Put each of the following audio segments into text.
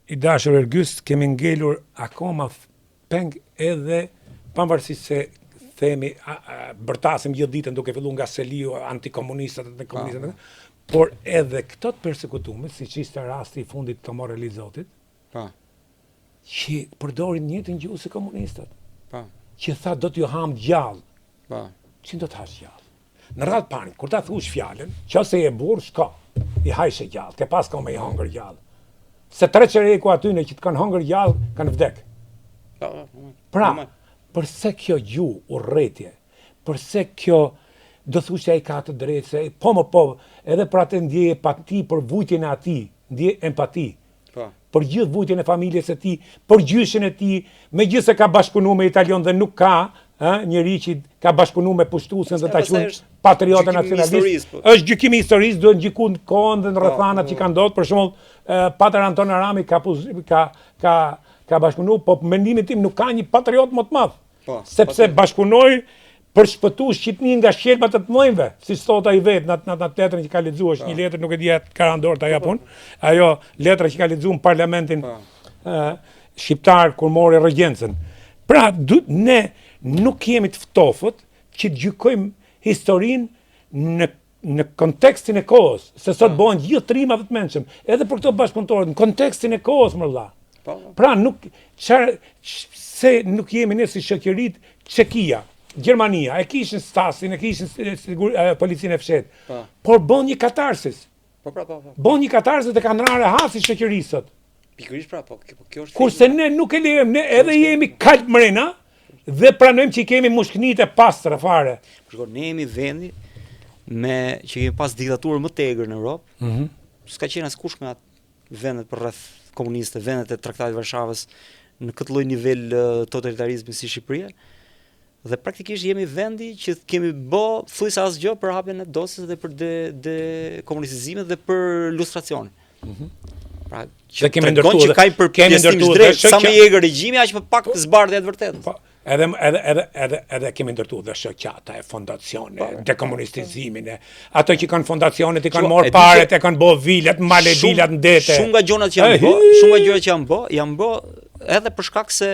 i dashur Ergyst, kemi ngelur akoma peng edhe pavarësisht se themi bërtasim gjithë ditën duke filluar nga Seliu, antikomunistat dhe komunistët, por edhe këto të persekutuar, siç ishte rasti i fundit të Tomor Elizotit, që përdorin një të gjuhë si komunistat, që tha do t'ju ham gjallë, që do t'hash gjallë. Në radhë parë, kur ta thush fjalën, qose e burr, shko, i hajshe gjallë, ke pas ka me i hangër gjallë. Se 3 qereku atyne që të kanë hangër gjallë, kanë vdek. Pra, përse kjo gjuhë urrëtie, përse kjo do thush ai ka të drejtë, se po, edhe për atë ndje empati për vujtjen e atij, ndje empati. Për gjithë vujtjen e familjes së tij, për gjyshin e tij, megjithëse ka bashkëpunuar me italian dhe nuk ka njëri që ka bashkëpunuar me pushtuesin dhe ta quajnë patriotë nacionalist. Është gjykimi historisë, duhet gjykuar në kohën dhe në rrethanat që kanë ndodhur. Për shembull, Pater Anton Arami ka bashkëpunuar, po mendimin tim nuk ka një patriot më të madh. Sepse bashkëpunoi për shpëtu Shqipërinë nga shelbat e të mëdhenjve, siç thot ai vet në atë letrën që ka lexuar, është një letër nuk e di ka randor ta japun. Ajo letra që ka lexuar në parlamentin shqiptar kur mori regjencën. Pra, ne nuk jemi të ftofët që të gjykojmë historinë në kontekstin e kohës, se sot bëhen gjithë trima të mendshëm, edhe për këto bashkëpunëtorët në kontekstin e kohës, më vëlla. Pra, se nuk jemi ne si shoqërit Çekia, Gjermania, e kishin Stasin, e kishin policinë e fshehtë, por bën një katarsis. Bën një katarsis dhe kanë rarë hasi shoqërisë sot. Pikërisht pra, kjo është. Kurse ne nuk e lejmë, ne edhe jemi kalp mrena dhe pranojmë që kemi mushkënit e pastra fare. Ne jemi vendi që kemi pas diktaturë më të egër në Europë. S'ka qenë askush nga vendet për rreth komuniste, vendet e Traktatit të Varshavës në këtë lloj nivel totalitarizmi si Shqipëria. Dhe praktikisht jemi vendi që kemi bë thujsa asgjë për hapjen e dosjes dhe për dekomunizimin dhe për lustracionin. Pra, që kemi ndërtuar që ka përpjesësim drejt sa më i egër regjimi, aq më pak zbardhja e vërtetë. Edhe kemi ndërtuar dhe shoqata e fondacione, dekomunizimin e ato që kanë fondacionet i kanë marrë paret, e kanë bë vilat, male vilat në dete. Shumë nga gjërat që janë bë, janë bë edhe për shkak se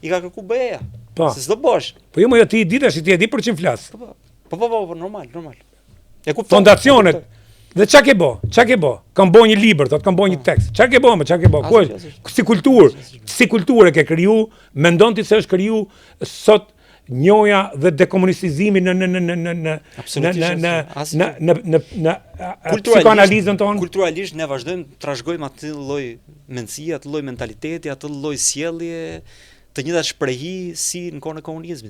i ka kërkuar BE-ja. Se s'do bosh. Po jo, jo ti ditesh, ti e di për çim flas. Po, normal. E kupton. Fondacionet. Dhe çka ke bë? Çka ke bë? Kam bë një libër, thotë kam bë një tekst. Çka ke bë? Çka ke bë? Ku është? Si kulturë ke kriju, mendon ti se është kriju sot njoja dhe dekomunizimi në psikoanalizën tonë? Kulturalisht ne vazhdojmë të trashëgojmë atë lloj mendësie, atë lloj mentaliteti, atë lloj sjellje, të njëjtat shprehi si në kohën e komunizmit.